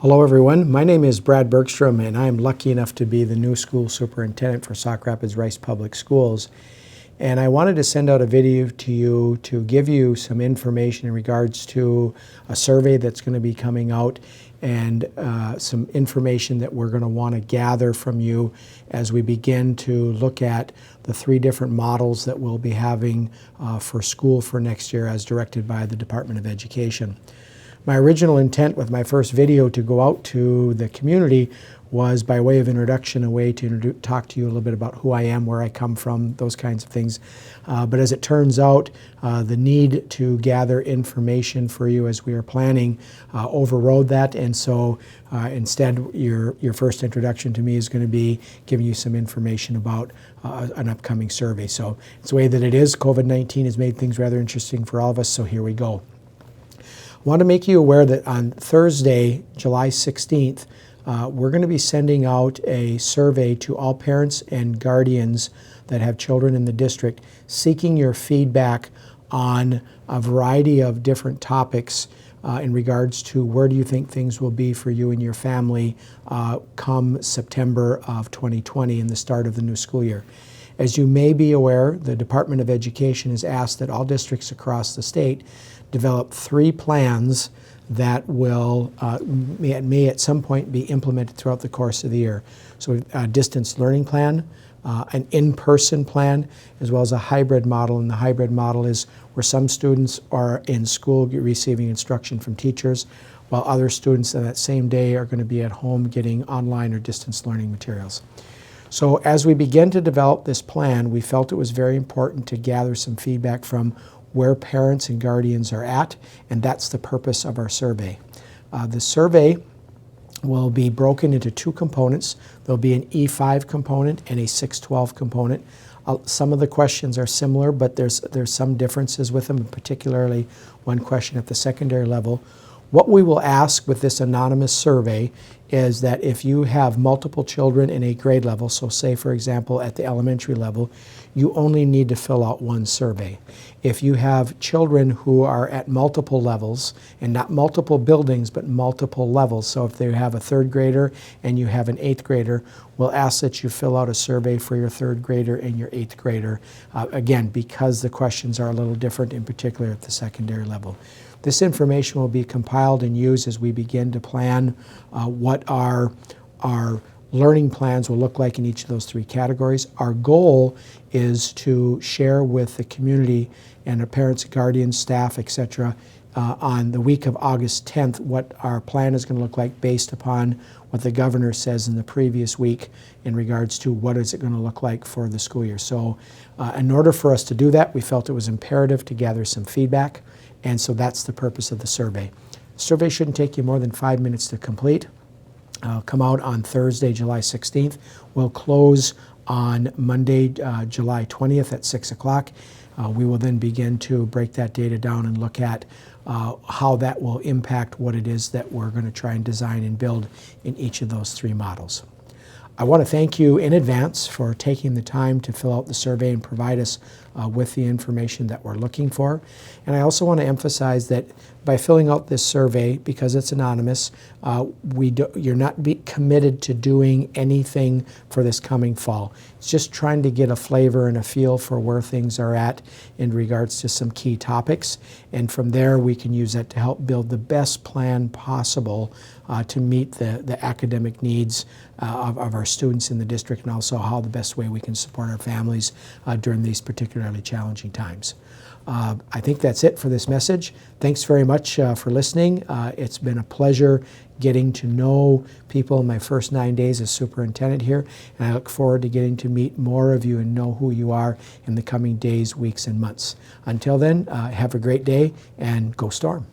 Hello everyone, my name is Brad Bergstrom and I'm lucky enough to be the new school superintendent for Sauk Rapids-Rice Public Schools. And I wanted to send out a video to you to give you some information in regards to a survey that's going to be coming out and some information that we're going to want to gather from you as we begin to look at the three different models that we'll be having for school for next year as directed by the Department of Education. My original intent with my first video to go out to the community was by way of introduction, a way to talk to you a little bit about who I am, where I come from, those kinds of things. But as it turns out, the need to gather information for you as we are planning overrode that, and so instead your first introduction to me is going to be giving you some information about an upcoming survey. So it's the way that it is. COVID-19 has made things rather interesting for all of us, so here we go. I want to make you aware that on Thursday, July 16th, we're going to be sending out a survey to all parents and guardians that have children in the district, seeking your feedback on a variety of different topics in regards to where do you think things will be for you and your family come September of 2020 and the start of the new school year. As you may be aware, the Department of Education has asked that all districts across the state develop 3 plans that will may at some point be implemented throughout the course of the year. So a distance learning plan, an in-person plan, as well as a hybrid model. And the hybrid model is where some students are in school receiving instruction from teachers, while other students on that same day are going to be at home getting online or distance learning materials. So as we begin to develop this plan, we felt it was very important to gather some feedback from where parents and guardians are at, and that's the purpose of our survey. The survey will be broken into 2 components. There'll be an E5 component and a 612 component. Some of the questions are similar, but there's some differences with them, particularly one question at the secondary level. What we will ask with this anonymous survey is that if you have multiple children in a grade level, so say for example at the elementary level, you only need to fill out 1 survey. If you have children who are at multiple levels, and not multiple buildings, but multiple levels, so if they have a 3rd grader and you have an 8th grader, we'll ask that you fill out a survey for your 3rd grader and your 8th grader, again, because the questions are a little different, in particular at the secondary level. This information will be compiled and used as we begin to plan what our learning plans will look like in each of those 3 categories. Our goal is to share with the community and our parents, guardians, staff, etc. On the week of August 10th what our plan is going to look like based upon what the governor says in the previous week in regards to what is it going to look like for the school year. So in order for us to do that, we felt it was imperative to gather some feedback, and so that's the purpose of the survey. The survey shouldn't take you more than 5 minutes to complete. Come out on Thursday, July 16th. We'll close on Monday, July 20th at 6 o'clock. We will then begin to break that data down and look at how that will impact what it is that we're going to try and design and build in each of those 3 models. I want to thank you in advance for taking the time to fill out the survey and provide us with the information that we're looking for. And I also want to emphasize that by filling out this survey, because it's anonymous, you're not committed to doing anything for this coming fall. It's just trying to get a flavor and a feel for where things are at in regards to some key topics. And from there, we can use that to help build the best plan possible to meet the academic needs of our students in the district, and also how the best way we can support our families during these particularly challenging times. I think that's it for this message. Thanks very much for listening. It's been a pleasure getting to know people in my first 9 days as superintendent here, and I look forward to getting to meet more of you and know who you are in the coming days, weeks, and months. Until then, have a great day and go Storm.